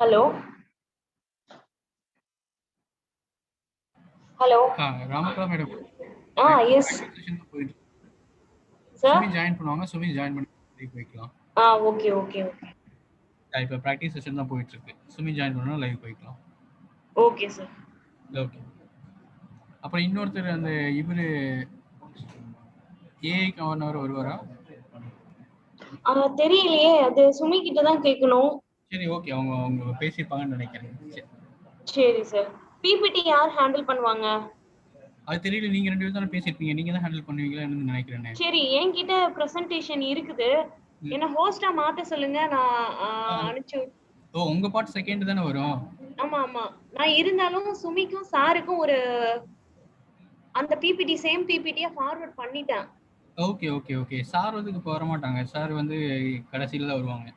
Hello. Hello. Ramakala madam yes practice session தான் போயிட்டு sir. Sumi join பண்ணுவாங்க. சுமி ஜாயின் பண்ணி போய்க்கலாம். Okay okay okay. இப்போ ப்ராக்டிஸ் செஷன் தான் போயிட்டு இருக்கு. சுமி ஜாயின் பண்ணா லைவ் போய்க்கலாம். Okay sir. ஓகே. அப்புறம் இன்னொருத்தர் அந்த இவரு ஏஐ கவர்னர் வருவாரா? தெரியலையே, அது சுமி கிட்ட தான் கேட்கணும். சரி, ஓகே. அவங்க அவங்க பேசியிருப்பாங்கன்னு நினைக்கிறேன். சரி. சரி சார். பிபிடி யார் ஹேண்டில் பண்ணுவாங்க? அது தெரியல. நீங்க 2 பேரும் தானே பேசியிருப்பீங்க. நீங்க தான் ஹேண்டில் பண்ணுவீங்களான்னு நினைக்கிறேனே. சரி, என்கிட்ட பிரசன்டேஷன் இருக்குது. ம். என்ன ஹோஸ்டா மாத்த சொல்லுங்க, நான் ஆ, அனுப்பிச்சு. ஓ, உங்க பார்ட் செகண்ட் தானே வரும். ஆமா ஆமா, நான் இருந்தாலும் சுமிக்கும் சாருக்கும் ஒரு அந்த பிபிடி சேம் பிபிடியா ஃபார்வர்ட் பண்ணிட்டேன். Okay okay okay. சார் வந்து இப்போ வர மாட்டாங்க. சார் வந்து கடைசியில தான் வருவாங்க.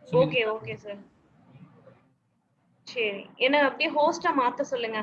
Sumi okay okay sir. சரி, என்ன அப்படியே ஹோஸ்டா மாத்த சொல்லுங்க.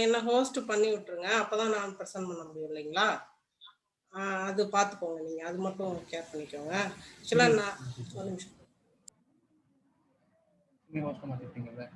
என்ன ஹோஸ்ட் பண்ணி விட்டுருங்க. அப்பதான் நான் ப்ரெசென்ட் பண்ண முடியும் இல்லைங்களா? அது பார்த்துக்கோங்க நீங்க. அது மட்டும் கேர் பண்ணிக்கோங்க. ஆக்சுவலா நான் ஒரு நிமிஷம். சுமி ஹோஸ்ட் மாத்திருப்பீங்கல்ல.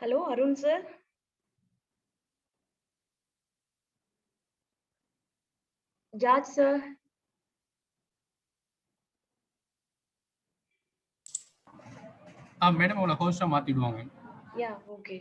Hello Arun sir. George sir. Madam அவளை ஹோஸ்டா மாத்திடுவாங்க. Yeah okay.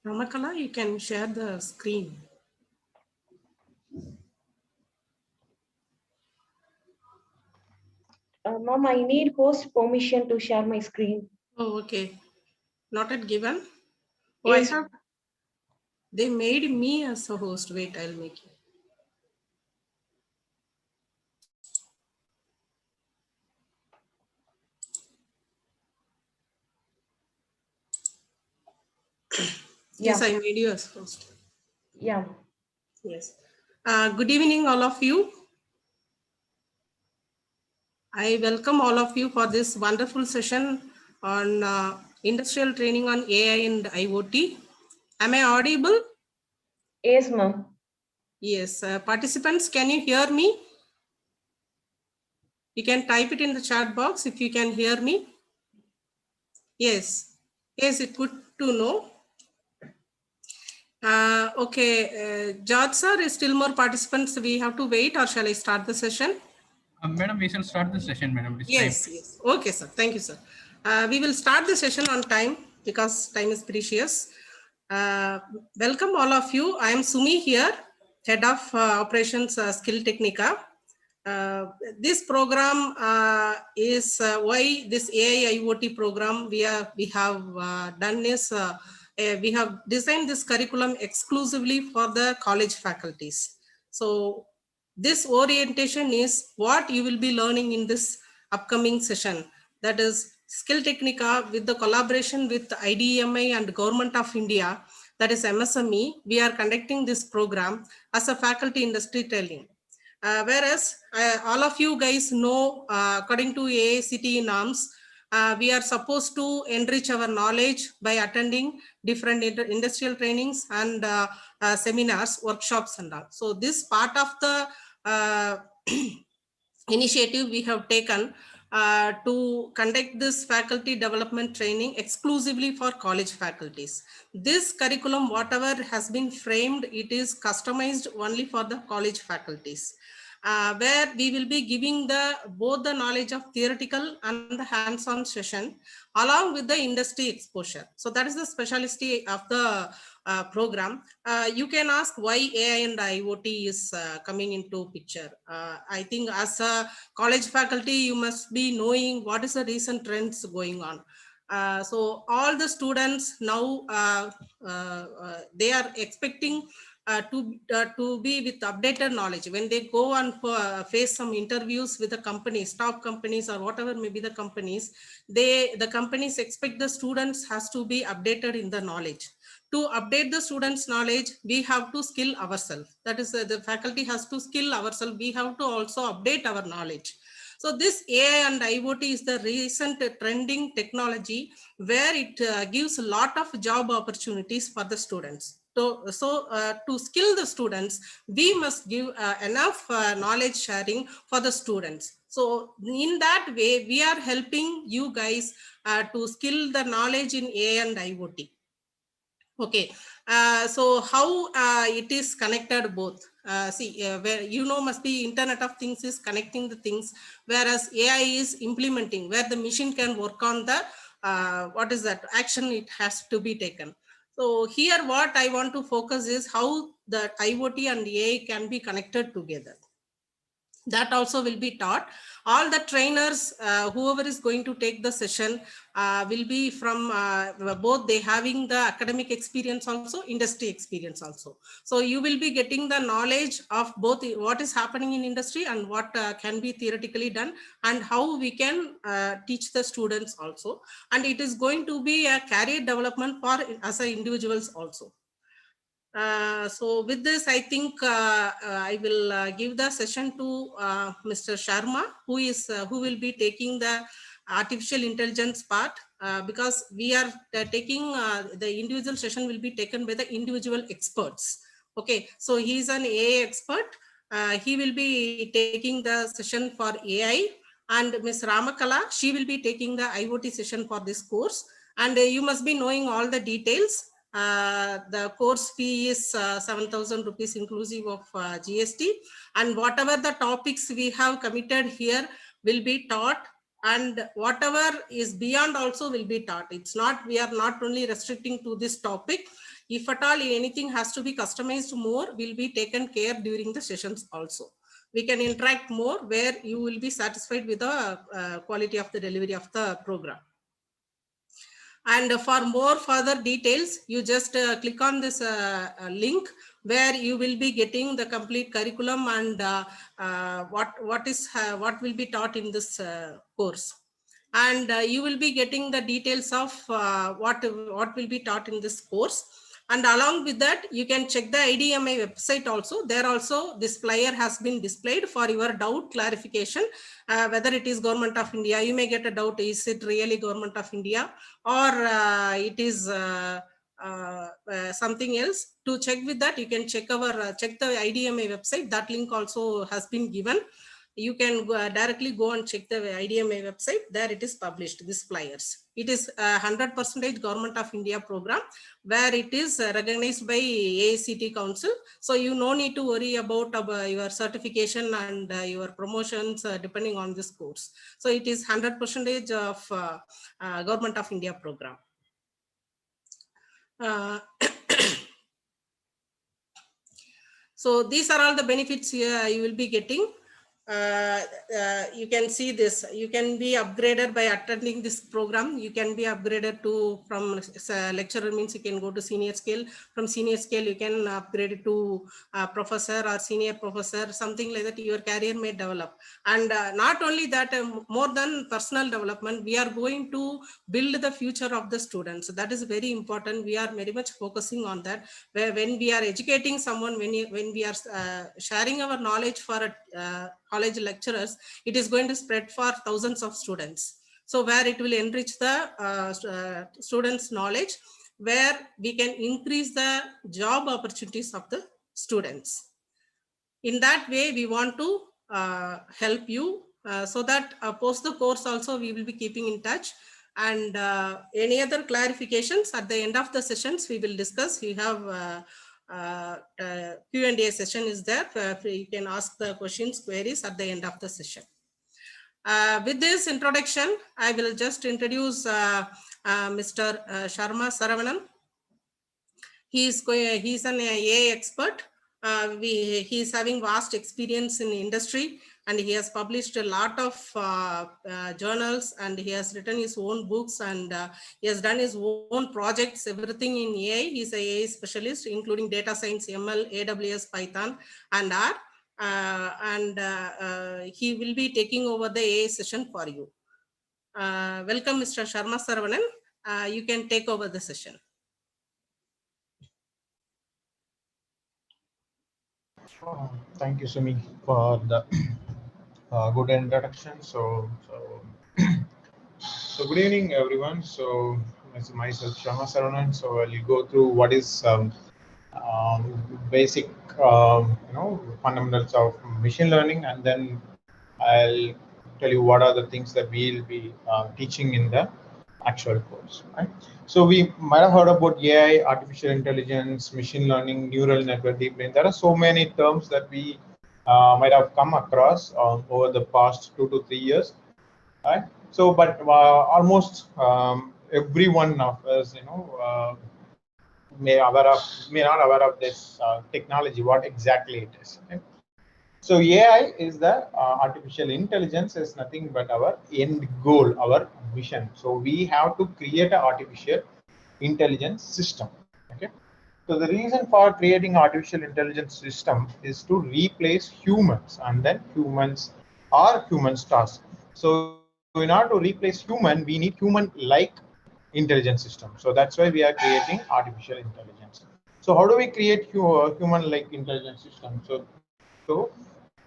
Ramakala, you can share the screen. Ma'am, I need host permission to share my screen. Oh, okay. Not yet given. Oh, Yes. I have. They made me as a host. Wait, I'll make it. Yes, Yeah. I made you as host. Yeah. Yes. Good evening, all of you. I welcome all of you for this wonderful session on industrial training on AI and IoT. Am I audible? Yes, ma'am. Yes. Participants, can you hear me? You can type it in the chat box if you can hear me. Yes. Yes, it's good to know. Okay. George sir, is still more participants we have to wait, or shall I start the session? Madam, we shall start the session, madam. This Yes, time. yes. Okay, sir. Thank you, sir. We will start the session on time because time is precious. Welcome all of you. I am Sumi here, Head of Operations Skill Technica. This program is why this AI IoT program we have done is we have designed this curriculum exclusively for the college faculties. So this orientation is what you will be learning in this upcoming session. That is Skill Technica with the collaboration with IDMI and Government of India, that is MSME. We are conducting this program as a faculty industry training. Whereas all of you guys know, according to AICTE norms, we are supposed to enrich our knowledge by attending different industrial trainings and seminars, workshops and all. So this part of the initiative we have taken to conduct this faculty development training exclusively for college faculties. This curriculum, whatever has been framed, it is customized only for the college faculties. Where we will be giving both the knowledge of theoretical and the hands-on session along with the industry exposure. So that is the specialty of the program. You can ask why AI and IoT is coming into picture. I think as a college faculty, you must be knowing what is the recent trends going on. So all the students now, they are expecting to be with updated knowledge when they go and face some interviews with the companies, top companies or whatever may be the companies. The companies expect the students has to be updated in the knowledge. To update the students' knowledge, we have to skill ourselves. That is, the faculty has to skill ourselves. We have to also update our knowledge. So this AI and IoT is the recent trending technology where it gives a lot of job opportunities for the students. So to skill the students, we must give enough knowledge sharing for the students. So in that way, we are helping you guys to skill the knowledge in AI and IoT. Okay, so how it is connected both? Where must be Internet of Things is connecting the things, whereas AI is implementing, where the machine can work on the what is that action it has to be taken. So here what I want to focus is how the IoT and AI can be connected together. That also will be taught. All the trainers, whoever is going to take the session will be from both they having the academic experience also, industry experience also. So you will be getting the knowledge of both what is happening in industry and what can be theoretically done and how we can teach the students also. And it is going to be a career development for as a individuals also. So with this, I think I will give the session to Mr. Sharma, who will be taking the artificial intelligence part, because we are taking the individual session will be taken by the individual experts. Okay, so he is an AI expert. He will be taking the session for AI, and Ms. Ramakala, she will be taking the IoT session for this course. And you must be knowing all the details. The course fee is 7,000 rupees inclusive of GST, and whatever the topics we have committed here will be taught, and whatever is beyond also will be taught. It's not, we are not only restricting to this topic. If at all anything has to be customized more, will be taken care during the sessions also. We can interact more where you will be satisfied with the quality of the delivery of the program. And for more further details, you just click on this link where you will be getting the complete curriculum and what will be taught in this course. And you will be getting the details of what will be taught in this course. And along with that, you can check the IDMI website also. There also this flyer has been displayed for your doubt clarification, whether it is Government of India. You may get a doubt, is it really Government of India, or it is something else. To check with that, you can check our check the IDMI website. That link also has been given. You can directly go and check the IDMI website. There it is published, these flyers. It is 100% Government of India program, where it is recognized by AICTE Council. So you no need to worry about your certification and your promotions depending on this course. So it is 100% of Government of India program. So these are all the benefits you will be getting. You can see this. You can be upgraded by attending this program. You can be upgraded to from lecturer, means you can go to senior scale. From senior scale, you can upgrade it to professor or senior professor, something like that. Your career may develop. And not only that, more than personal development, we are going to build the future of the students. That is very important. We are very much focusing on that. Where when we are educating someone, when we are sharing our knowledge for a college lecturers, it is going to spread for thousands of students. So where it will enrich the students' knowledge, where we can increase the job opportunities of the students. In that way, we want to help you so that post the course also we will be keeping in touch. And any other clarifications at the end of the sessions we will discuss. We have Q&A session is there. You can ask the questions, queries at the end of the session. With this introduction, I will just introduce Mr. Sharma Saravanan. He's an AI expert. He is having vast experience in industry, and he has published a lot of journals, and he has written his own books, and he has done his own projects, everything in AI. He's an AI specialist, including data science, ML, AWS, Python, and R. He will be taking over the AI session for you. Welcome, Mr. Sharma Saravanan. You can take over the session. Thank you, Sumi, for the good introduction. So good evening, everyone. So myself, Sharma Saravanan. So I'll go through what is basic, fundamentals of machine learning, and then I'll tell you what are the things that we'll be teaching in the actual course. Right? So we might have heard about AI, artificial intelligence, machine learning, neural network, deep learning. There are so many terms that we might have come across over the past 2 to 3 years. Right? So, but almost every one of us, may not aware of this technology, what exactly it is. Okay? So AI is the artificial intelligence is nothing but our end goal, our vision. So we have to create an artificial intelligence system. Okay. So the reason for creating artificial intelligence system is to replace humans, and then humans are humans' task. So in order to replace human, we need human-like intelligence system. So that's why we are creating artificial intelligence. So how do we create human-like intelligence system? So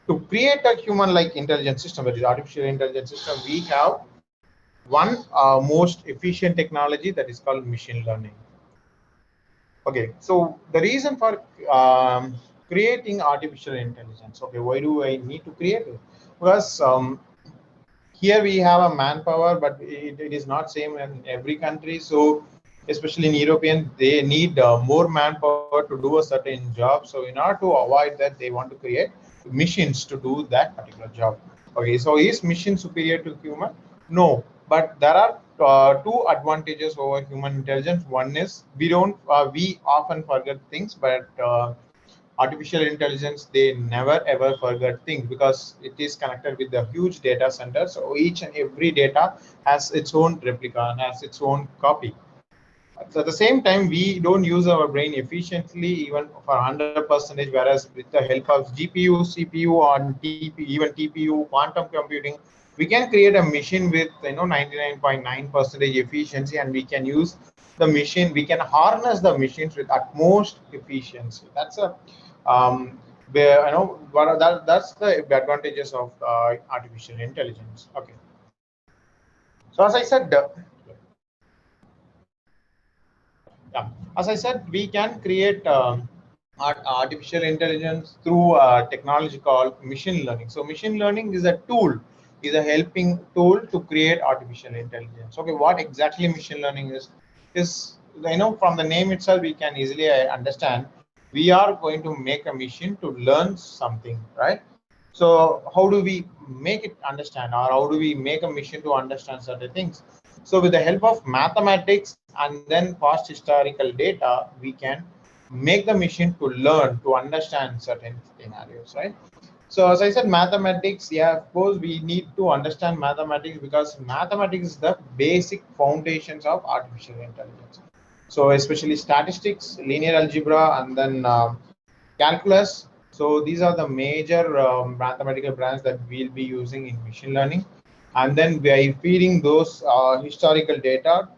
to create a human-like intelligence system, that is artificial intelligence system, we have one most efficient technology, that is called machine learning. Okay, so the reason for creating artificial intelligence. Okay, why do I need to create it? Because here we have a manpower, but it is not same in every country. So especially in European, they need more manpower to do a certain job. So in order to avoid that, they want to create machines to do that particular job. Okay, so is machine superior to human? No, but there are two advantages over human intelligence. One is we often forget things, but artificial intelligence, they never ever forget things because it is connected with the huge data center. So each and every data has its own replica and has its own copy. So at the same time, we don't use our brain efficiently even for 100%, whereas with the help of GPU, CPU, on TP, even TPU, quantum computing, we can create a machine with 99.9% efficiency, and we can use the machine. We can harness the machines with utmost efficiency. That's a where that's the advantages of artificial intelligence. Okay. So as I said. As I said, we can create artificial intelligence through a technology called machine learning. So machine learning is a tool, is a helping tool to create artificial intelligence. Okay, what exactly machine learning is from the name itself, we can easily understand we are going to make a machine to learn something, right? So how do we make it understand, or how do we make a machine to understand certain things? So with the help of mathematics and then past historical data, we can make the machine to learn, to understand certain scenarios, right? So as I said, mathematics, yeah, of course, we need to understand mathematics because mathematics is the basic foundations of artificial intelligence. So especially statistics, linear algebra, and then calculus. So these are the major mathematical branches that we'll be using in machine learning. And then by feeding those historical data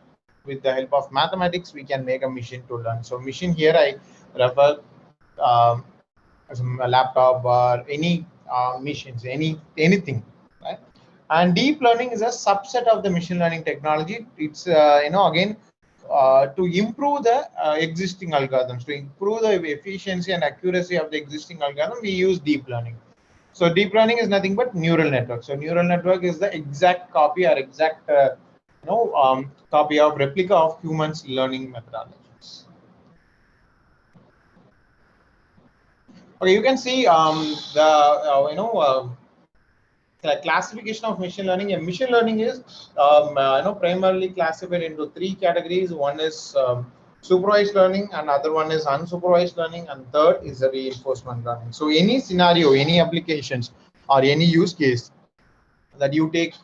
with the help of mathematics, we can make a machine to learn. So machine here I refer as a laptop or any machines, anything, right? And deep learning is a subset of the machine learning technology. It's again to improve the existing algorithms, to improve the efficiency and accuracy of the existing algorithm, we use deep learning. So deep learning is nothing but neural network. So neural network is the exact copy or exact copy of replica of humans learning methodologies. Okay, you can see the classification of machine learning. And machine learning is primarily classified into three categories. One is supervised learning, and other one is unsupervised learning, and third is the reinforcement learning. So any scenario, any applications, or any use case that you take,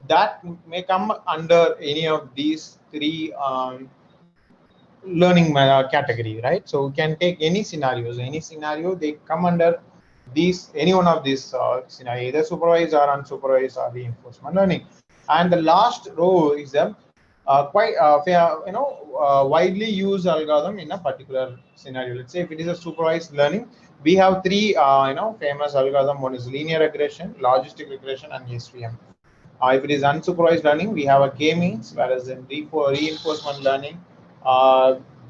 that may come under any of these three learning category, right? So we can take any scenario, they come under any one of these scenario, either supervised or unsupervised or reinforcement learning. And the last row is the quite widely used algorithm in a particular scenario. Let's say if it is a supervised learning, we have three famous algorithm. One is linear regression, logistic regression, and SVM. If it is unsupervised learning, we have a k-means, whereas in reinforcement learning,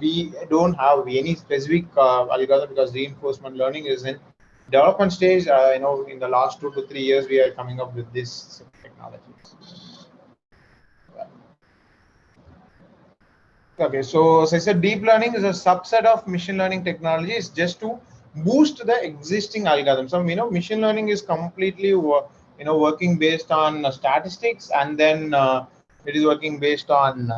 we don't have any specific algorithm because reinforcement learning is in development stage. In the last 2 to 3 years, we are coming up with this technology. Okay, so as I said, deep learning is a subset of machine learning technology. It's just to boost the existing algorithms. So machine learning is completely working based on statistics, and then it is working based on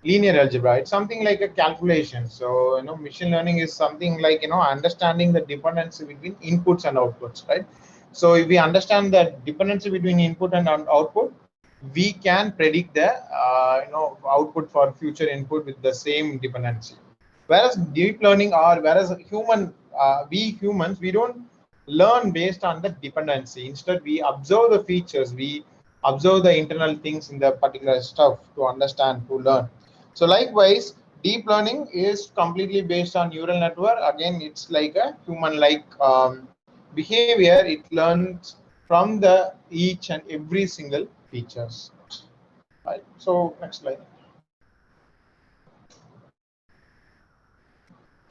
linear algebra. It's something like a calculation. So machine learning is something like understanding the dependency between inputs and outputs, right? So if we understand the dependency between input and output, we can predict the output for future input with the same dependency. Whereas deep learning, or whereas we humans, we don't learn based on the dependency. Instead, we observe the features, we observe the internal things in the particular stuff to understand, to learn. So likewise, deep learning is completely based on neural network. Again, it's like a human-like behavior. It learns from the each and every single features. Right. So next slide.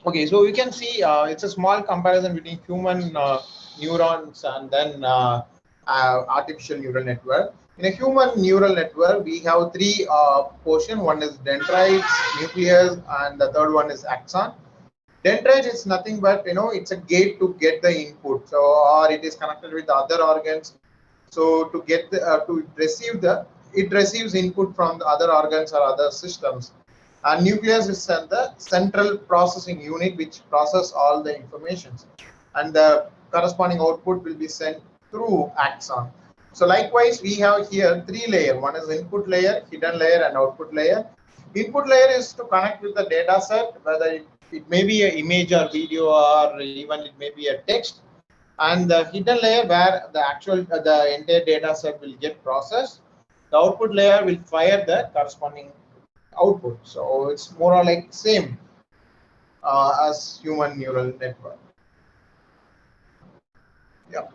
Okay, so you can see it's a small comparison between human neurons and then artificial neural network. In a human neural network, we have three portions. One is dendrites, nucleus, and the third one is axon. Dendrite is nothing but, it's a gate to get the input. So, or it is connected with other organs. So to get to receive it receives input from the other organs or other systems. And nucleus is the central processing unit which process all the information, and the corresponding output will be sent through axon. So likewise, we have here three layers. One is input layer, hidden layer, and output layer. Input layer is to connect with the data set, whether it may be an image or video, or even it may be a text. And the hidden layer, where the entire data set will get processed. The output layer will fire the corresponding output. So it's more or like same as human neural network. Yeah.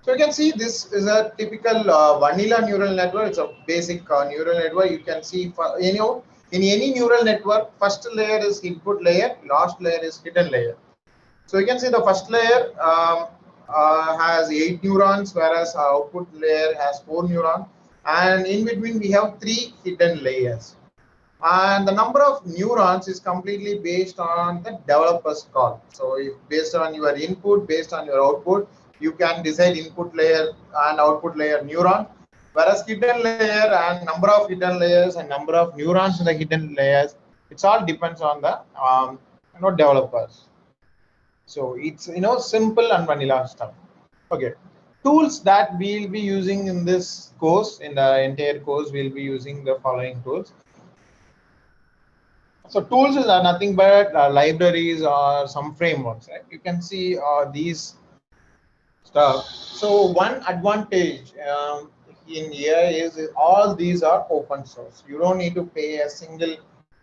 So you can see this is a typical vanilla neural network. It's a basic neural network. You can see in any neural network, first layer is input layer, last layer is hidden layer. So you can see the first layer has 8 neurons, whereas output layer has 4 neurons. And in between, we have 3 hidden layers. And the number of neurons is completely based on the developer's call. So if based on your input, based on your output, you can decide input layer and output layer neuron. Whereas hidden layer and number of hidden layers and number of neurons in the hidden layers, it's all depends on the developers. So it's simple and vanilla stuff. Okay, tools that we'll be using in this course, in the entire course, we'll be using the following tools. So tools is nothing but libraries or some frameworks, right? You can see these stuff. So one advantage in AI is all these are open source. You don't need to pay a single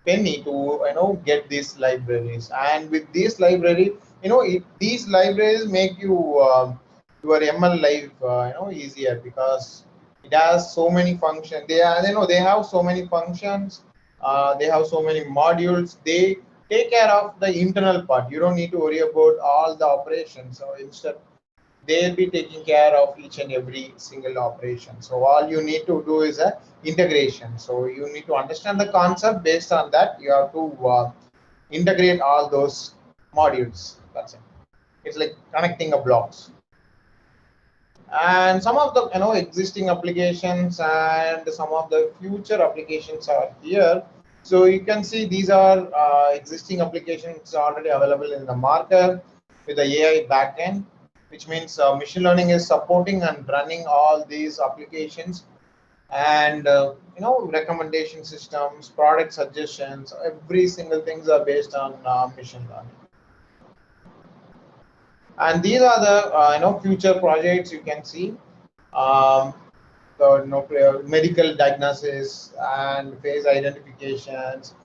penny to get these libraries. And with these libraries, these libraries make you your ML life easier, because it has so many functions. They have so many functions. They have so many modules. They take care of the internal part. You don't need to worry about all the operations. So instead, they'll be taking care of each and every single operation. So all you need to do is a integration. So you need to understand the concept. Based on that, you have to integrate all those modules. That's it. It's like connecting a blocks. And some of the existing applications and some of the future applications are here. So you can see these are existing applications already available in the market with the AI backend, which means machine learning is supporting and running all these applications. And recommendation systems, product suggestions, every single things are based on machine learning. And these are the future projects. You can see the medical diagnosis and face identifications,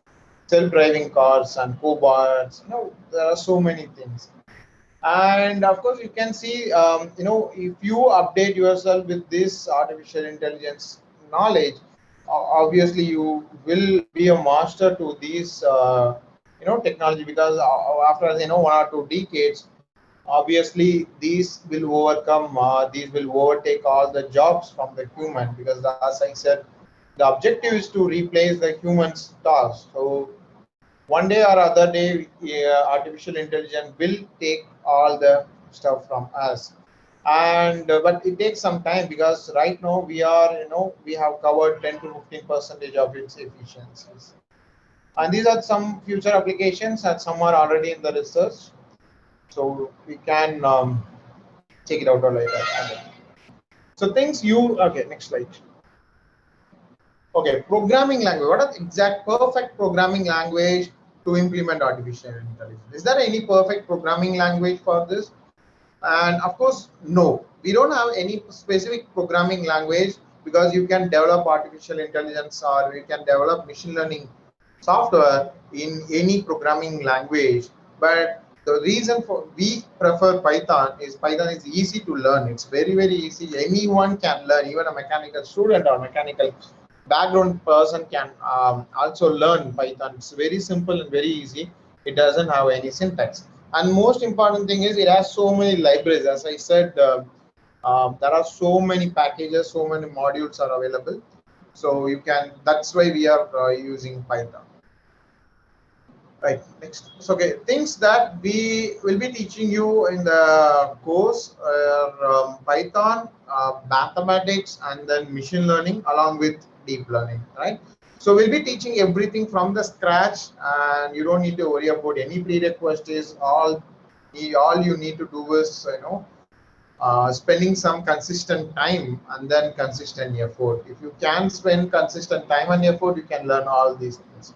self-driving cars and cobots. There are so many things. And of course, you can see if you update yourself with this artificial intelligence knowledge, obviously you will be a master to these technology, because after 1 or 2 decades, obviously these will overtake all the jobs from the human, because as I said, the objective is to replace the human's task. So one day or other day, artificial intelligence will take all the stuff from us. And but it takes some time, because right now we have covered 10 to 15% of its efficiencies. And these are some future applications, and some are already in the research. So we can check it out later. So okay, next slide. Okay, programming language. What are the exact perfect programming language to implement artificial intelligence? Is there any perfect programming language for this? And of course, no. We don't have any specific programming language, because you can develop artificial intelligence or you can develop machine learning software in any programming language. But the reason we prefer Python is easy to learn. It's very, very easy. Anyone can learn, even a mechanical student or mechanical background person can also learn Python. It's very simple and very easy. It doesn't have any syntax. And most important thing is it has so many libraries. As I said, there are so many packages, so many modules are available. So you can, that's why we are using Python. Right, next. So, okay, things that we will be teaching you in the course are Python, mathematics, and then machine learning along with deep learning, right? So we'll be teaching everything from the scratch, and you don't need to worry about any prerequisites. All you need to do is, spending some consistent time and then consistent effort. If you can spend consistent time and effort, you can learn all these things.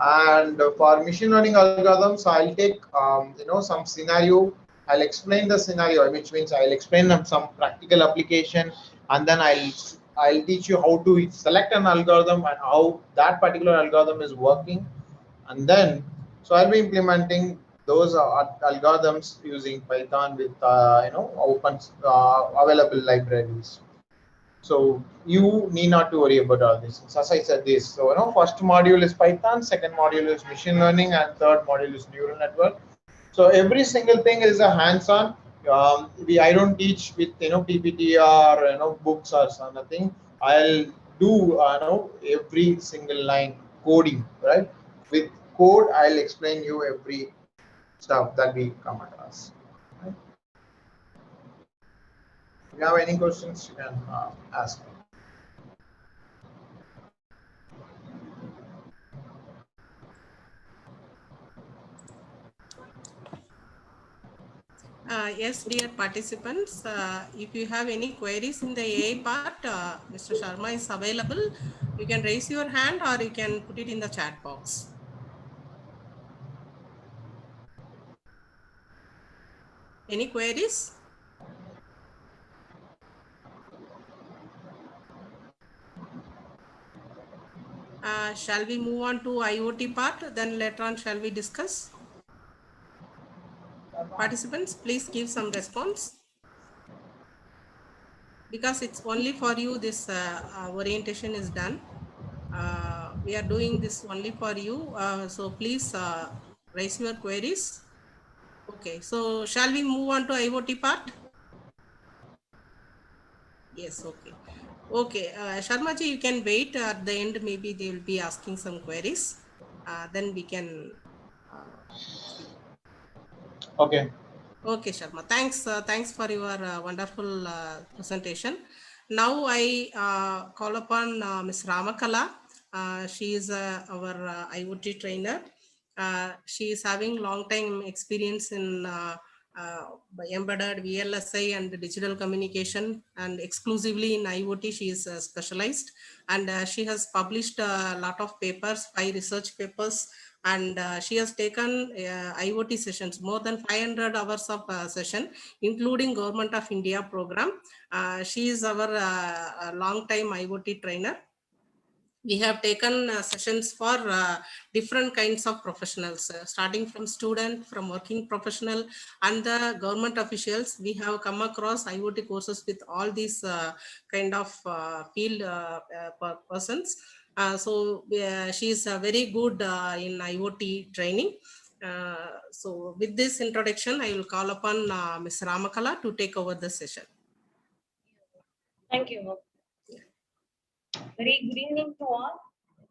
And for machine learning algorithms, I'll take some scenario. I'll explain the scenario, which means I'll explain some practical application, and then I'll teach you how to select an algorithm and how that particular algorithm is working. And then so I'll be implementing those algorithms using Python with open available libraries. So you need not to worry about all this. As I said this, so first module is Python, second module is machine learning, and third module is neural network. So every single thing is a hands-on. I don't teach with PPT or books or something. I'll do every single line coding, right? With code, I'll explain you every stuff that we come across. Right? If you have any questions, you can ask me. Yes, dear participants, if you have any queries in the AI part, Mr. Sharma is available. You can raise your hand or you can put it in the chat box. Any queries? Shall we move on to IoT part? Then later on, shall we discuss? Participants, please give some response. Because it's only for you, this orientation is done. We are doing this only for you. So please raise your queries. Okay, so shall we move on to IoT part? Yes, okay. Okay, Sharma ji, you can wait at the end. Maybe they will be asking some queries. Then we can see. Okay. Okay, Sharma. Thanks for your wonderful presentation. Now I call upon Ms. Ramakala. She is our IoT trainer. She is having long time experience in embedded VLSI and digital communication, and exclusively in IoT she is specialized, and she has published a lot of papers, 5 research papers, and she has taken IoT sessions, more than 500 hours of session, including Government of India program. She is our long time IoT trainer. We have taken sessions for different kinds of professionals, starting from student, from working professional, and the government officials. We have come across IoT courses with all these kind of field persons. So she is very good in IoT training. So with this introduction, I will call upon Ms. Ramakala to take over the session. Thank you. Very good evening to all.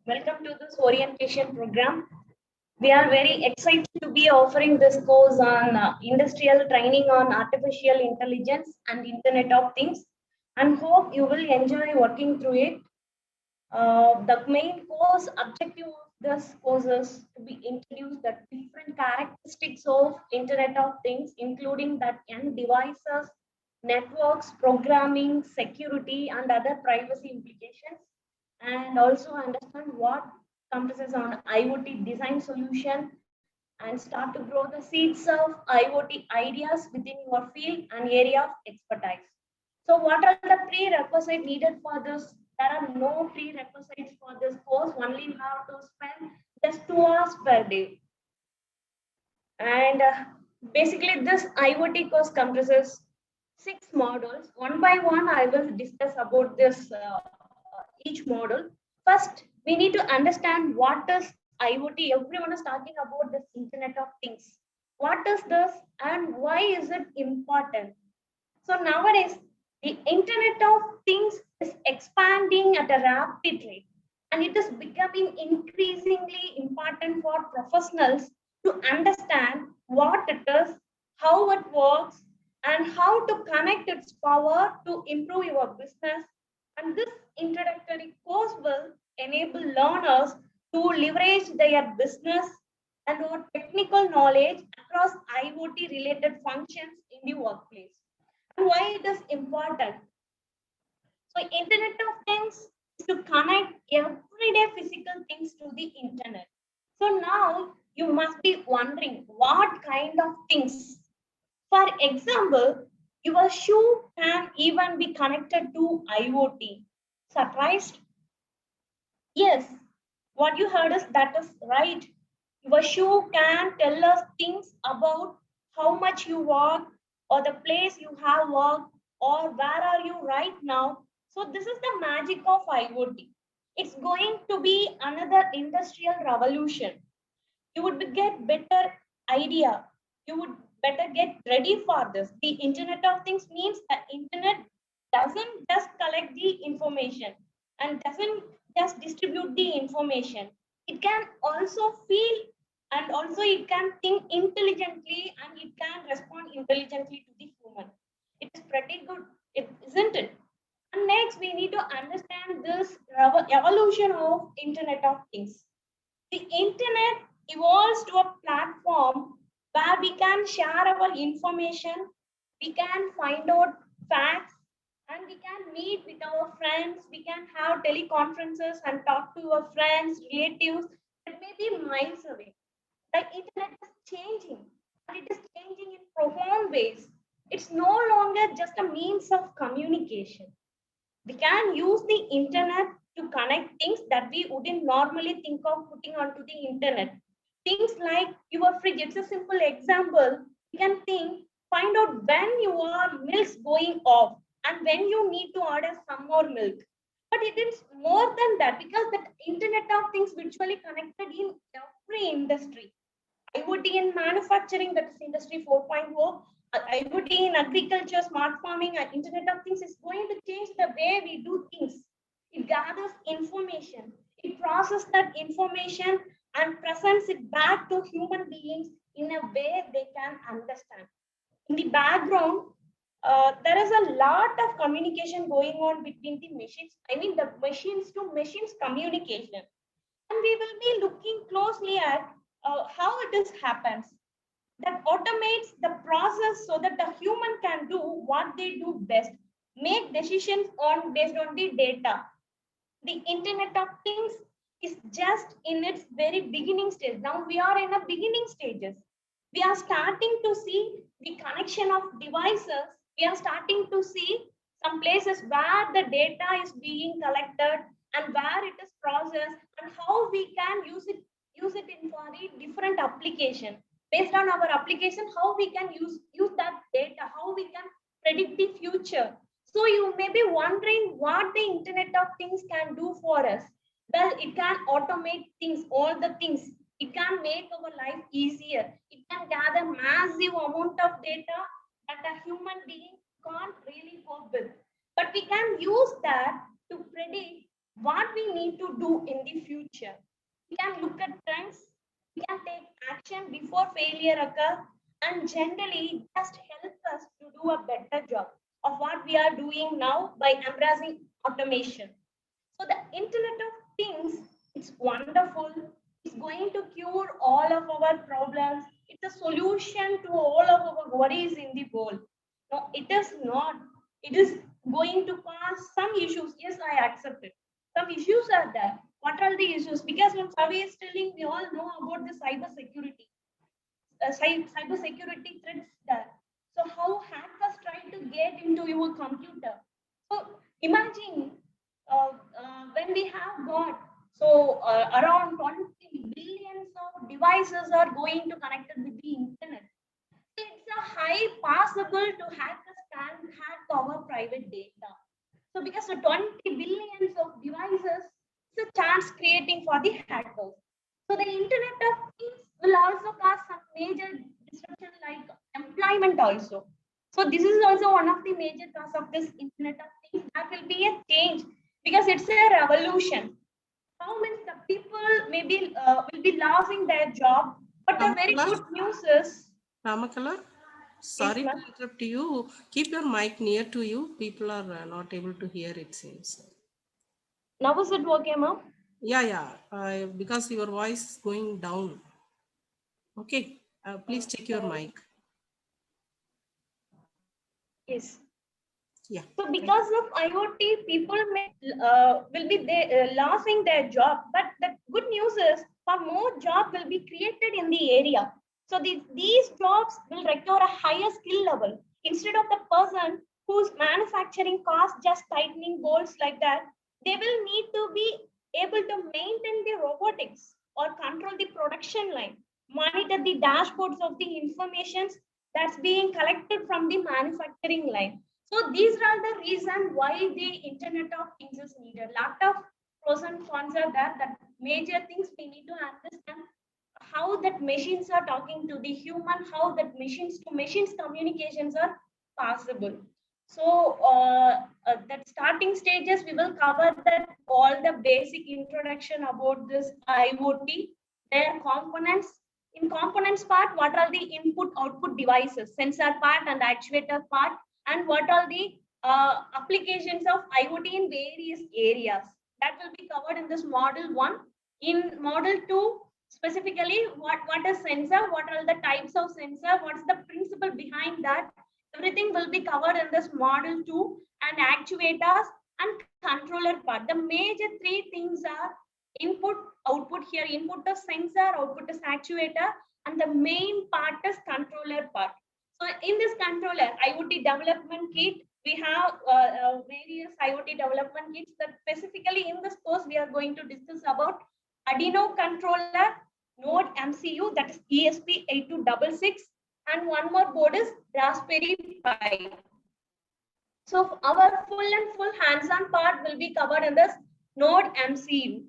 Welcome to this orientation program. We are very excited to be offering this course on industrial training on artificial intelligence and Internet of Things, and hope you will enjoy working through it. The main course objective of this course is to be introduced the different characteristics of Internet of Things, including that end devices, networks, programming, security, and other privacy implications, and also understand what comprises on IoT design solution, and start to grow the seeds of IoT ideas within your field and area of expertise. So what are the prerequisites needed for this? There are no prerequisites for this course. Only you have to spend just 2 hours per day. And basically this IoT course comprises 6 modules. One by one, I will discuss about this each module. First, we need to understand what is IoT. Everyone is talking about this Internet of Things. What is this and why is it important? So nowadays, the Internet of Things is expanding at a rapid rate, and it is becoming increasingly important for professionals to understand what it is, how it works, and how to connect its power to improve your business. And this introductory course will enable learners to leverage their business and or technical knowledge across IoT related functions in the workplace. And why it is important? So Internet of Things is to connect everyday physical things to the internet. So now you must be wondering what kind of things. For example, your shoe can even be connected to IoT. Surprised? Yes, what you heard is that is right. Your shoe can tell us things about how much you walk or the place you have walked or where are you right now. So this is the magic of IoT. It's going to be another industrial revolution. You would get better idea. You would better get ready for this. The Internet of Things means the internet doesn't just collect the information and doesn't just distribute the information. It can also feel and also it can think intelligently and it can respond intelligently to the human. It is pretty good, isn't it? And next, we need to understand this evolution of Internet of Things. The internet evolves to a platform where we can share our information, we can find out facts, and we can meet with our friends, we can have teleconferences and talk to our friends, relatives that may be miles away. The internet is changing, and it is changing in profound ways. It's no longer just a means of communication. We can use the internet to connect things that we wouldn't normally think of putting onto the internet. Things like your fridge, it's a simple example. You can find out when your milk's going off and when you need to order some more milk. But it is more than that because the Internet of Things virtually connected in every industry. IoT in manufacturing, that is Industry 4.0. IoT in agriculture, smart farming, Internet of Things is going to change the way we do things. It gathers information, it processes that information and presents it back to human beings in a way they can understand. In the background, there is a lot of communication going on between the machines. I mean, the machines to machines communication. And we will be looking closely at how it is happens. That automates the process so that the human can do what they do best, make decisions on based on the data. The Internet of Things is just in its very beginning stage. Now we are in a beginning stages. We are starting to see the connection of devices. We are starting to see some places where the data is being collected and where it is processed and how we can use it in for the different application. Based on our application, how we can use that data, how we can predict the future. So you may be wondering what the Internet of Things can do for us. Well, it can automate things, all the things. It can make our life easier. It can gather massive amount of data that a human being can't really cope with. But we can use that to predict what we need to do in the future. We can look at trends. We can take action before failure occurs and generally just help us to do a better job of what we are doing now by embracing automation. So the Internet of Things, it's wonderful. It's going to cure all of our problems. It's a solution to all of our worries in the world. No, it is not. It is going to cause some issues. Yes, I accept it. Some issues are there. What are the issues? Because when Savi is telling, we all know about the cyber security. Cyber security threats there. So how hackers try to get into your computer? So imagine when we have got around 20 billions of devices are going to connect with the internet. It's a high possible to hackers can hack our private data. So because of 20 billions of devices, it's a chance creating for the hackers. So the Internet of Things will also cause some major disruption like employment also. So this is also one of the major cause of this Internet of Things. That will be a change because it's a revolution. How means the people maybe will be losing their job, but the very Ramakala? good news is Ramakala, sorry to ma'am. interrupt you. Keep your mic near to you. People are not able to hear, it seems. Now is it okay, ma'am? Yeah. Because your voice is going down. Okay. Please check your mic. Yes. Yeah. So because of IoT, people will be losing their job. But the good news is, for more job will be created in the area. So these jobs will require a higher skill level. Instead of the person who's manufacturing cost just tightening bolts like that, they will need to be able to maintain the robotics or control the production line, monitor the dashboards of the informations that's being collected from the manufacturing line. So these are the reason why the Internet of Things is needed. Lot of pros and cons are there. That major things we need to understand how that machines are talking to the human, how that machines to machines communications are possible. So that starting stages we will cover that all the basic introduction about this IoT, their components. In components part, what are the input output devices, sensor part and actuator part, and what are the applications of IoT in various areas. That will be covered in this model 1. In model 2, specifically, what is sensor, what are the types of sensor, what is the principle behind that, everything will be covered in this model 2, and actuators and controller part. The major 3 things are input, output. Here input is sensor, output is actuator, and the main part is controller part. So in this controller, IoT development kit, we have various IoT development kits that specifically in this course we are going to discuss about Arduino controller, Node MCU, that is ESP8266, and one more board is Raspberry Pi. So our full hands-on part will be covered in this Node MCU.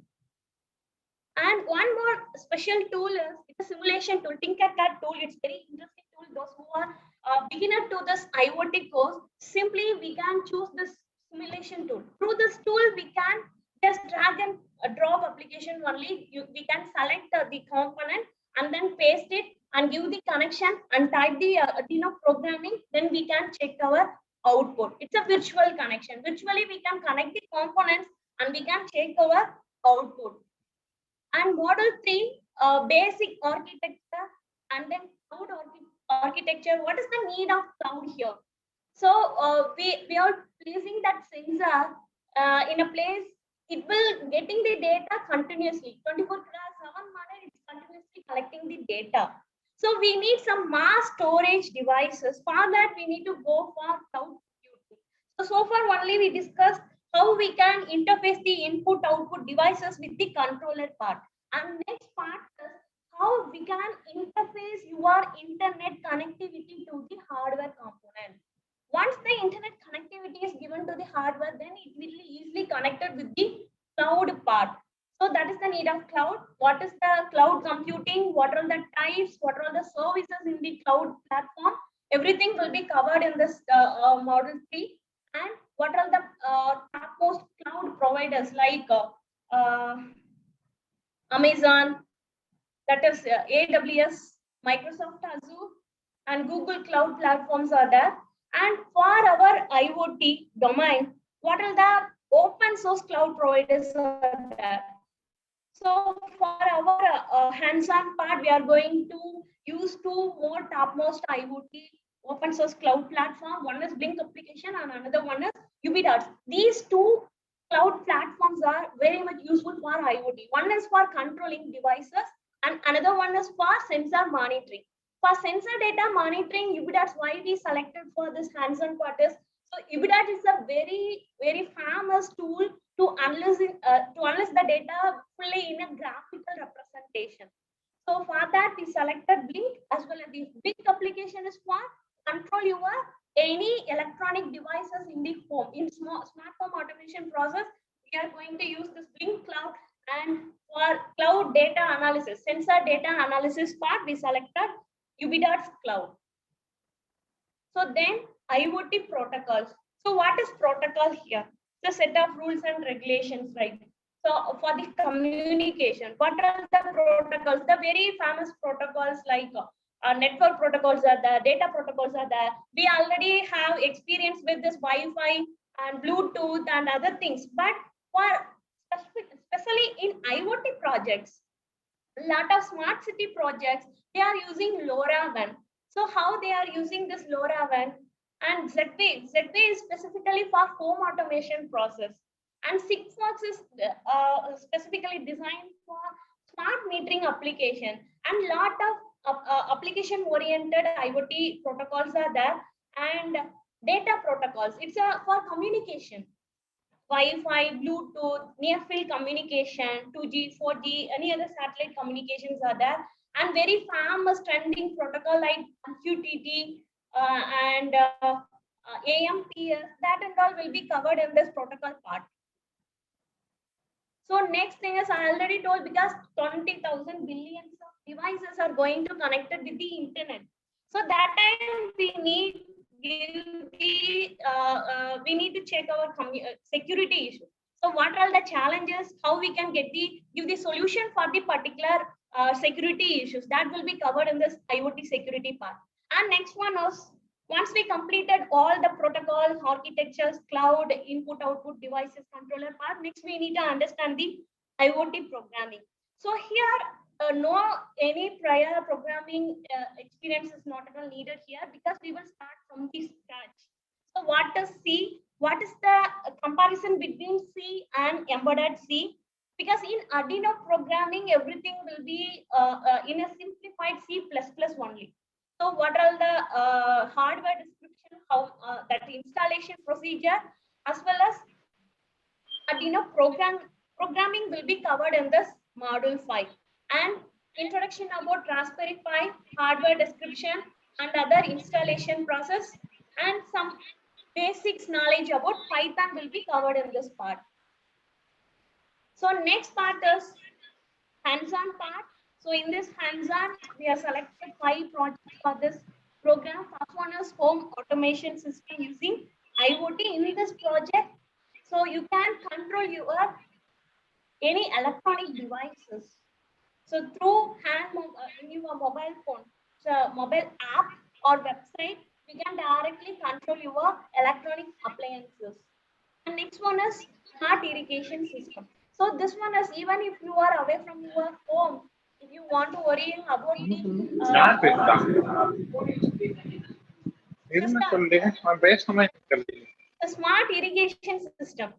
And one more special tool is it's a simulation tool, Tinkercad tool. It's very interesting tool. Those who are beginner to this IoT course, simply we can choose this simulation tool. Through this tool, we can just drag and drop application only. We can select the component and then paste it and give the connection and type the programming. Then we can check our output. It's a virtual connection. Virtually, we can connect the components and we can check our output. And model 3, basic architecture, and then cloud architecture. What is the need of cloud here? So we are placing that sensor in a place. It will getting the data continuously, 24/7 manner. It's continuously collecting the data. So we need some mass storage devices. For that, we need to go for cloud computing. So far only we discussed how we can interface the input output devices with the controller part. And next part is how we can interface your internet connectivity to the hardware component. Once the internet connectivity is given to the hardware, then it will be easily connected with the cloud part. So that is the need of cloud. What is the cloud computing? What are the types? What are the services in the cloud platform? Everything will be covered in this model 3. And what are the topmost cloud providers like Amazon, that is AWS, Microsoft Azure, and Google Cloud platforms are there. And for our IoT domain, what are the open source cloud providers are there? So for our hands-on part, we are going to use 2 more topmost IoT open source cloud platform. One is Blink application and another one is Ubidots. These 2 cloud platforms are very much useful for IoT. One is for controlling devices and another one is for sensor monitoring. For sensor data monitoring, Ubidots, why we selected for this hands-on part is, so Ubidot is a very famous tool to analyze the data fully in a graphical representation. So for that, we selected Blink as well as the Blink application is for control your any electronic devices in the home. In smart home automation process, we are going to use this Blink Cloud, and for cloud data analysis, sensor data analysis part, we selected Ubidart's cloud. So then IoT protocols. So what is protocol here? It's a set of rules and regulations, right? So for the communication, what are the protocols? The very famous protocols like network protocols are there, data protocols are there. We already have experience with this Wi-Fi and Bluetooth and other things. But for especially in IoT projects, a lot of smart city projects, they are using LoRaWAN. So how they are using this LoRaWAN? And Z-Wave is specifically for home automation process. And Sigfox is specifically designed for smart metering application. And lot of application-oriented IoT protocols are there. And data protocols, it's for communication. Wi-Fi, Bluetooth, near-field communication, 2G, 4G, any other satellite communications are there. And very famous trending protocol like MQTT and AMPS, that and all will be covered in this protocol part. So next thing is, I already told, because 20,000 billions of devices are going to connect it with the internet. So that time we need we need to check our security issues. So what are the challenges? How we can give the solution for the particular security issues? That will be covered in this IoT security part. And next one is, once we completed all the protocols, architectures, cloud, input, output, devices, controller part, next we need to understand the IoT programming. So here, no any prior programming experience is not at all needed here, because we will start from the scratch. So what is C? What is the comparison between C and embedded C? Because in Arduino programming, everything will be in a simplified C++ only. So what are the hardware description, how that installation procedure, as well as Arduino programming will be covered in this module 5. And introduction about Raspberry Pi, hardware description and other installation process, and some basics knowledge about Python will be covered in this part. So next part is hands-on part. So in this hands-on, we have selected 5 projects for this program. First one is home automation system using IoT. In this project, so you can control your any electronic devices. So through in your mobile phone, so mobile app or website, you can directly control your electronic appliances. And next one is smart irrigation system. So this one is, even if you are away from your home, if you want to worry about the smart irrigation system.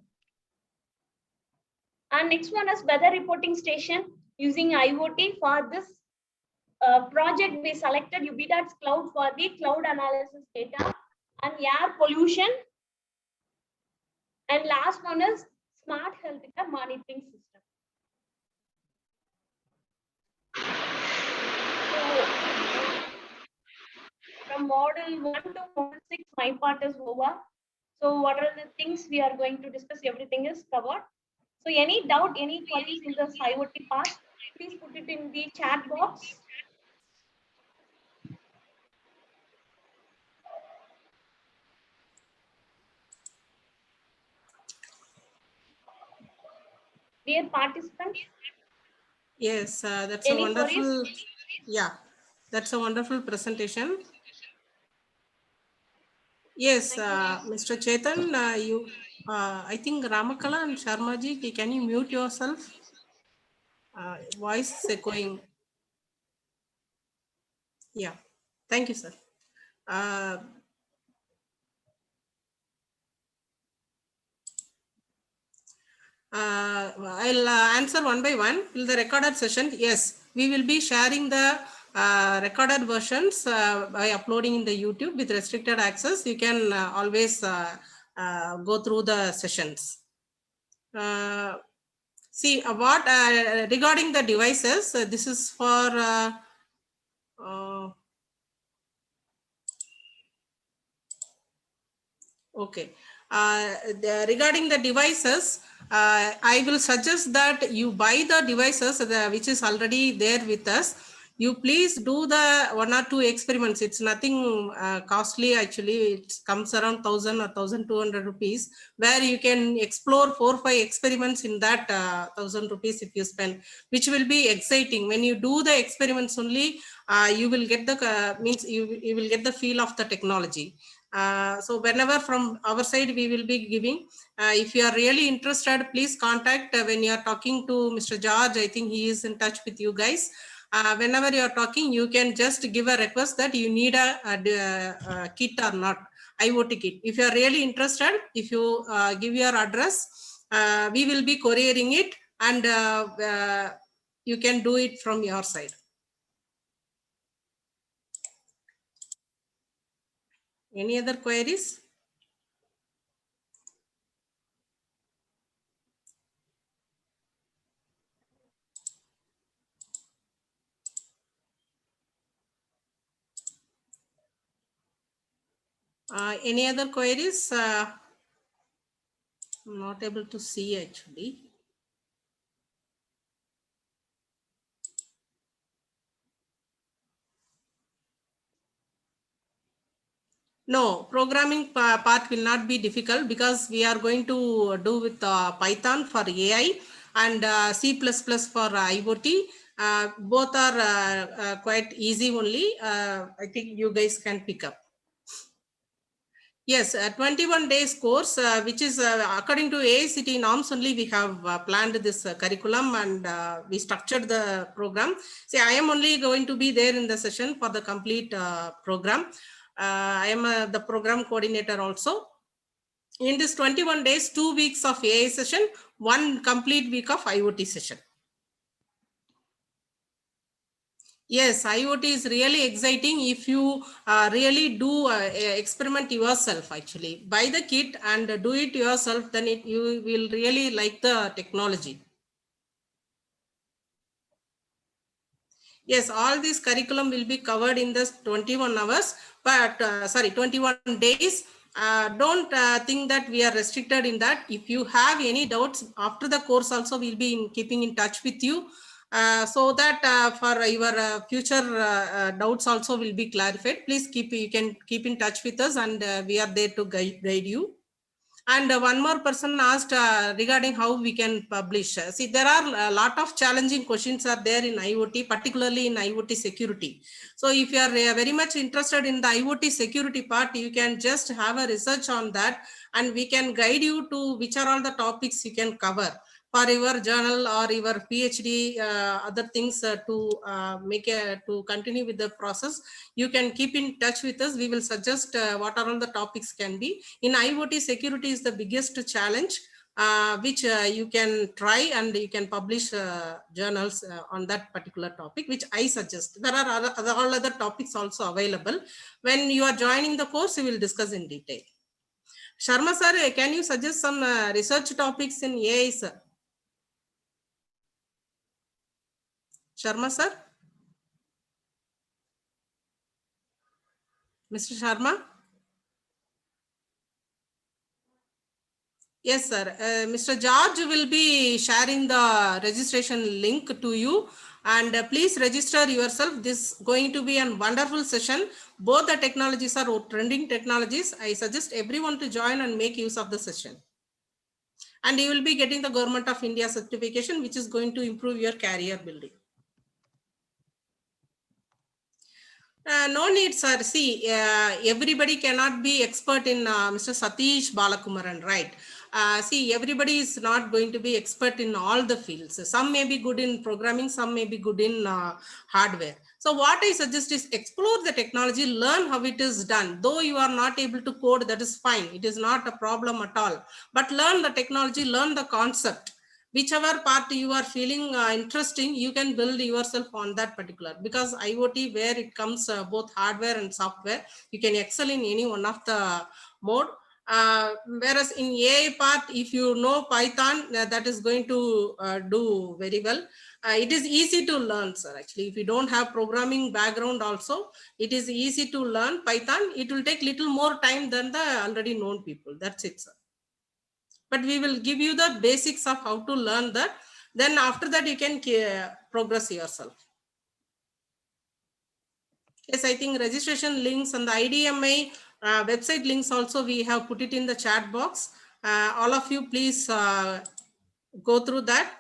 And next one is weather reporting station using IoT. For this project, we selected Ubidart's cloud for the cloud analysis data and air pollution. And last one is smart healthcare monitoring system. So from model 1 to model 6, my part is over. So what are the things we are going to discuss? Everything is covered. So any doubt, any queries in this IoT part, please put it in the chat box. Dear participants. Yes, that's a wonderful, that's a wonderful presentation. Yes, Mr. Chetan, I think Ramakala and Sharmaji, can you mute yourself? Voice is echoing. Yeah, thank you, sir. I'll answer one by one. In the recorded session, yes, we will be sharing the recorded versions by uploading in the YouTube with restricted access. You can always go through the sessions. See what regarding the devices, this is for okay. Regarding the devices, I will suggest that you buy the devices which is already there with us. You please do the 1 or 2 experiments. It's nothing costly actually. It comes around 1,000 or 1,200 rupees, where you can explore 4 or 5 experiments in that 1,000 rupees if you spend, which will be exciting. When you do the experiments only, you will get the you will get the feel of the technology. So whenever from our side we will be giving. If you are really interested, please contact when you are talking to Mr. George. I think he is in touch with you guys. Whenever you are talking, you can just give a request that you need a kit or not, IoT kit. If you are really interested, if you give your address, we will be couriering it, and you can do it from your side. Any other queries? Any other queries? I'm not able to see actually. No, programming part will not be difficult, because we are going to do with Python for AI and C++ for IoT. Both are quite easy only. I think you guys can pick up. Yes, a 21 days course, which is according to AICTE norms only, we have planned this curriculum, and we structured the program. See, I am only going to be there in the session for the complete program. I am the program coordinator also. In this 21 days, 2 weeks of AI session, 1 complete week of IoT session. Yes, IoT is really exciting if you really do experiment yourself. Actually, buy the kit and do it yourself, then you will really like the technology. Yes, all this curriculum will be covered in this 21 hours, but 21 days. Don't think that we are restricted in that. If you have any doubts after the course also, we'll be keeping in touch with you, so that for your future doubts also will be clarified. Please you can keep in touch with us, and we are there to guide you. And one more person asked regarding how we can publish. See, there are a lot of challenging questions are there in IoT, particularly in IoT security. So if you are very much interested in the IoT security part, you can just have a research on that, and we can guide you to which are all the topics you can cover for your journal or your PhD, other things to continue with the process. You can keep in touch with us. We will suggest what are all the topics can be. In IoT, security is the biggest challenge, which you can try, and you can publish journals on that particular topic, which I suggest. There are all other topics also available. When you are joining the course, we will discuss in detail. Sharma sir, can you suggest some research topics in AI, sir? Sharma sir? Mr. Sharma? Yes, sir. Mr. George will be sharing the registration link to you, and please register yourself. This is going to be a wonderful session. Both the technologies are trending technologies. I suggest everyone to join and make use of the session. And you will be getting the Government of India certification, which is going to improve your career building. No need, sir. See, everybody cannot be expert in Mr. Satish Balakumaran, right? See, everybody is not going to be expert in all the fields. Some may be good in programming, some may be good in hardware. So what I suggest is explore the technology, learn how it is done. Though you are not able to code, that is fine. It is not a problem at all. But learn the technology, learn the concept. Whichever part you are feeling interesting, you can build yourself on that particular, because IoT, where it comes both hardware and software, you can excel in any one of the mode. Whereas in AI part, if you know Python, that is going to do very well. It is easy to learn, sir. Actually, if you don't have programming background also, it is easy to learn Python. It will take little more time than the already known people. That's it, sir. but we will give you the basics of how to learn that. Then after that, you can progress yourself. Yes, I think registration links and the IDMI website links also we have put it in the chat box. All of you, please go through that.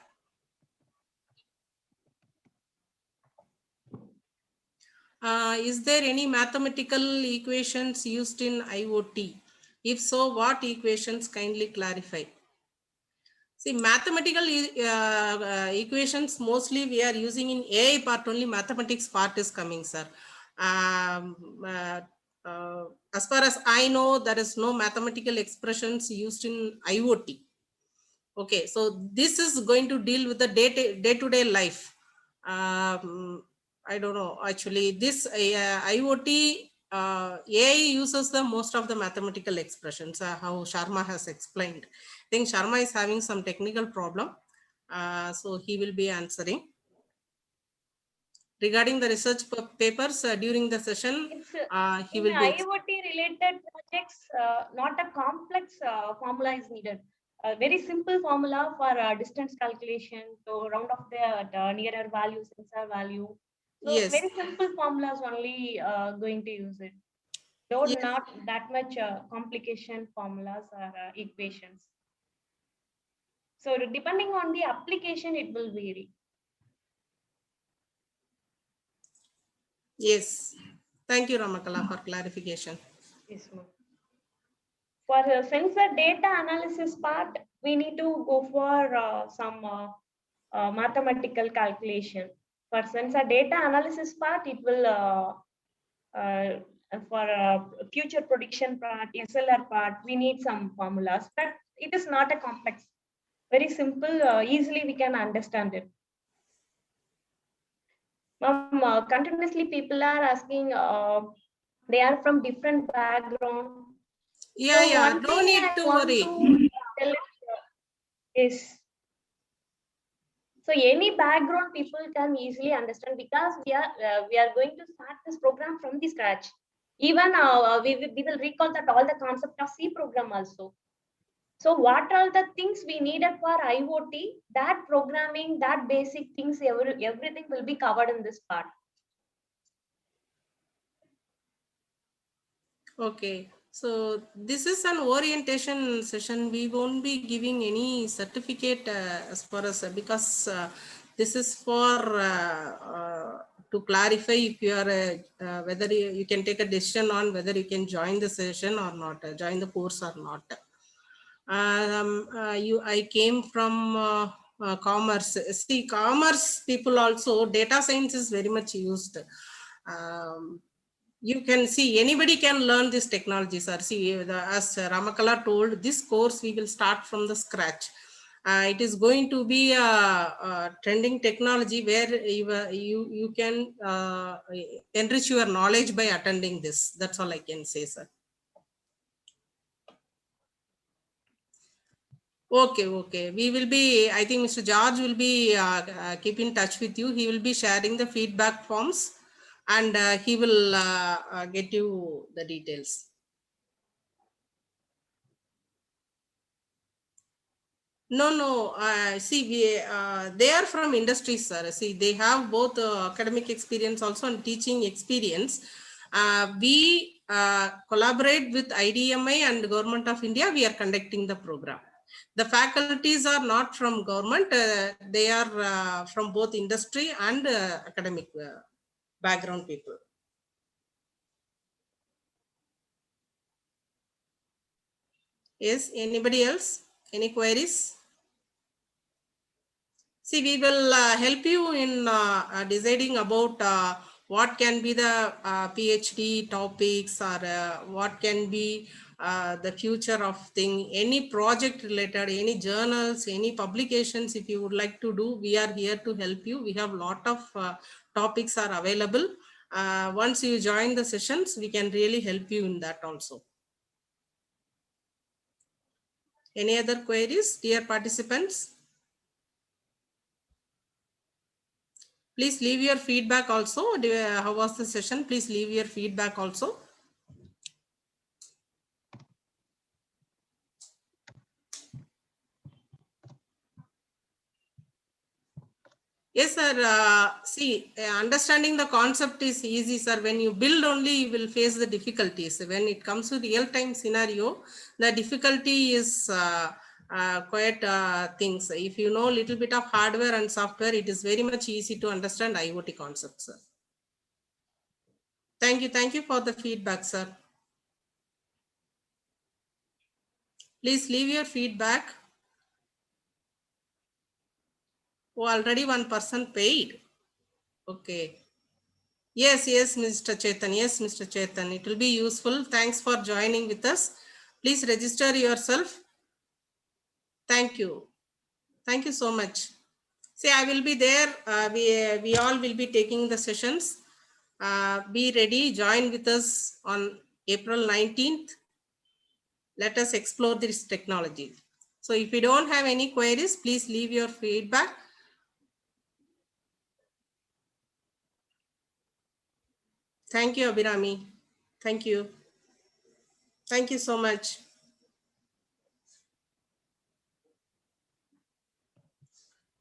Is there any mathematical equations used in IoT? If so, what equations? Kindly clarify. See, mathematical equations mostly we are using in AI part only. Mathematics part is coming, sir. As far as I know, there is no mathematical expressions used in IoT. Okay, so this is going to deal with the day-to-day life. I don't know, actually this IoT AI uses the most of the mathematical expressions, how Sharma has explained. I think Sharma is having some technical problem, so he will be answering. Regarding the research papers during the session, he will be. IoT related projects, not a complex formula is needed. A very simple formula for distance calculation to round off the nearer value, sensor value. So Yes. very simple formulas only going to use it. Though Yes. not that much complication formulas or equations. So depending on the application, it will vary. Yes. Thank you, Ramakala, for clarification. Yes, ma'am. For the sensor data analysis part, we need to go for some mathematical calculation. For sensor data analysis part, it will for future prediction part, SLR part, we need some formulas, but it is not a complex. Very simple, easily we can understand it. Continuously people are asking, they are from different background. Yeah, So yeah, one no thing need I to want worry. to tell is, so any background people can easily understand, because we are going to start this program from the scratch. Even we will recall that all the concept of C program also. So what are the things we needed for IoT? That programming, that basic things, everything will be covered in this part. Okay, so this is an orientation session. We won't be giving any certificate as far as because this is for to clarify if you are whether you can take a decision on whether you can join the session or not, join the course or not. I came from commerce. See, commerce people also, data science is very much used. You can see anybody can learn this technology, sir. See, as Ramakala told, this course we will start from the scratch. It is going to be a trending technology where you can enrich your knowledge by attending this. That's all I can say, sir. Okay, okay. We will be, I think Mr. George will be keep in touch with you. He will be sharing the feedback forms and he will get you the details. No. See, they are from industry, sir. See, they have both academic experience also and teaching experience. We collaborate with IDMI and Government of India. We are conducting the program. The faculties are not from government. They are from both industry and academic background people. Yes, anybody else? Any queries? See, we will help you in deciding about what can be the PhD topics or what can be the future of thing, any project related, any journals, any publications. If you would like to do, we are here to help you. We have a lot of topics are available. Once you join the sessions, we can really help you in that also. Any other queries, dear participants? Please leave your feedback also. How was the session? Please leave your feedback also. Yes, sir. See, understanding the concept is easy, sir. When you build only, you will face the difficulties. When it comes to real-time scenario, the difficulty is quite things. If you know a little bit of hardware and software, it is very much easy to understand IoT concepts, sir. Thank you. Thank you for the feedback, sir. Please leave your feedback. Oh, already one person paid. Okay. Yes, yes, Mr. Chetan. Yes, Mr. Chetan. It will be useful. Thanks for joining with us. Please register yourself. Thank you. Thank you so much. See, I will be there. We all will be taking the sessions. Be ready. Join with us on April 19th. Let us explore this technology. So if you don't have any queries, please leave your feedback. Thank you, Abhirami. Thank you. Thank you so much.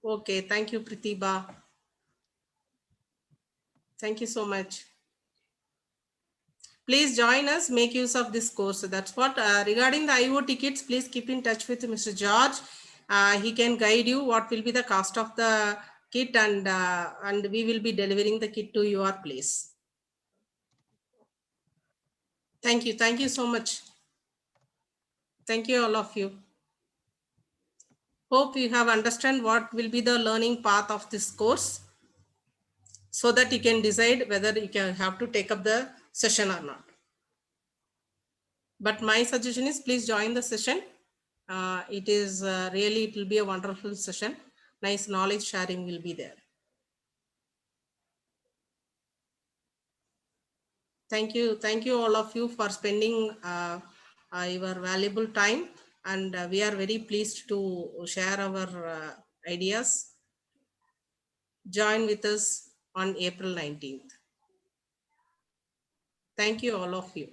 Okay, thank you, Pratibha. Thank you so much. Please join us, make use of this course. So that's what, regarding the IoT kits, please keep in touch with Mr. George. He can guide you what will be the cost of the kit, and we will be delivering the kit to your place. Thank you. Thank you so much. Thank you, all of you. Hope you have understand what will be the learning path of this course, so that you can decide whether you can have to take up the session or not. But my suggestion is please join the session. It is really, it will be a wonderful session. Nice knowledge sharing will be there. Thank you. Thank you all of you for spending your valuable time. And we are very pleased to share our ideas. Join with us on April 19th. Thank you, all of you.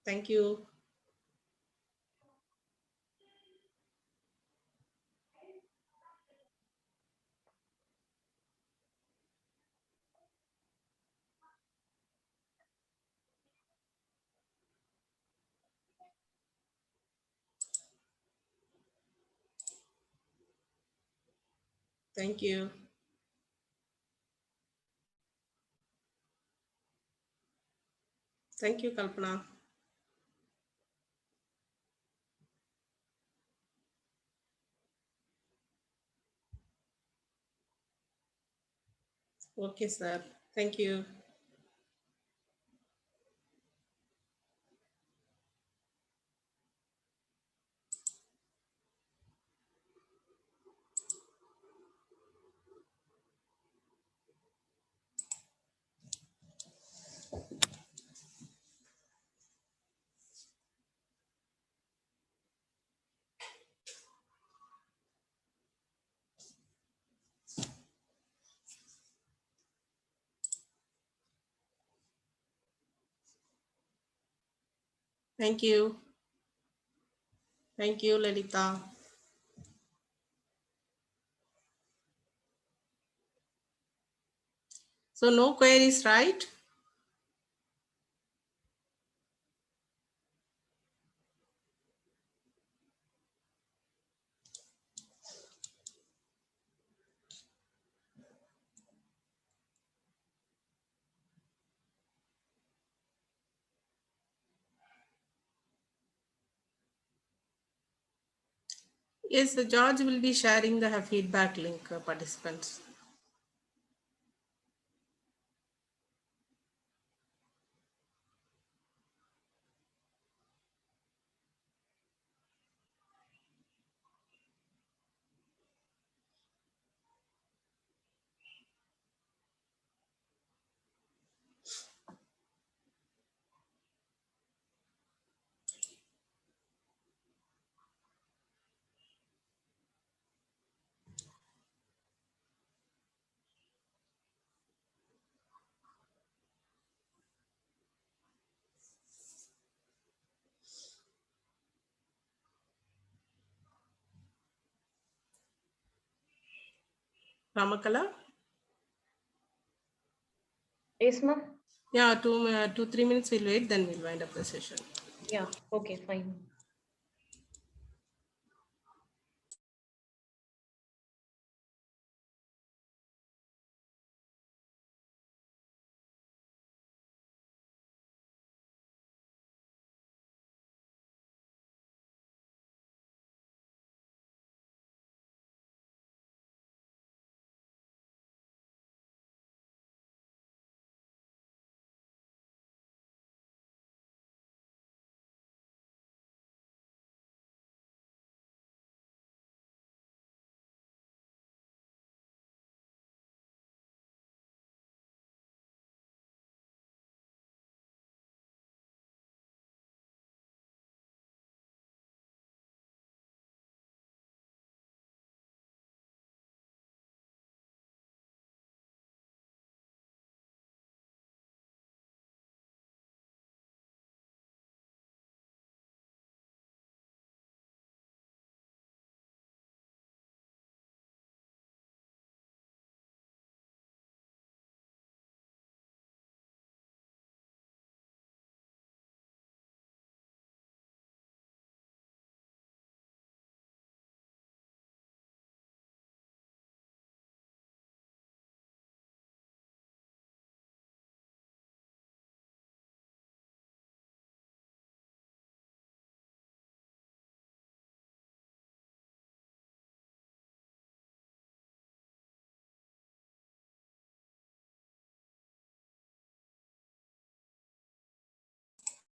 Thank you. Thank you. Thank you, Kalpana. Okay, sir. Thank you. Thank you. Thank you, Lalita. So no queries, right? Yes, the George will be sharing the feedback link, participants. Ramakala? Yes, ma'am. Yeah, 2 3 minutes we'll wait, then we'll wind up the session. Yeah, okay, fine.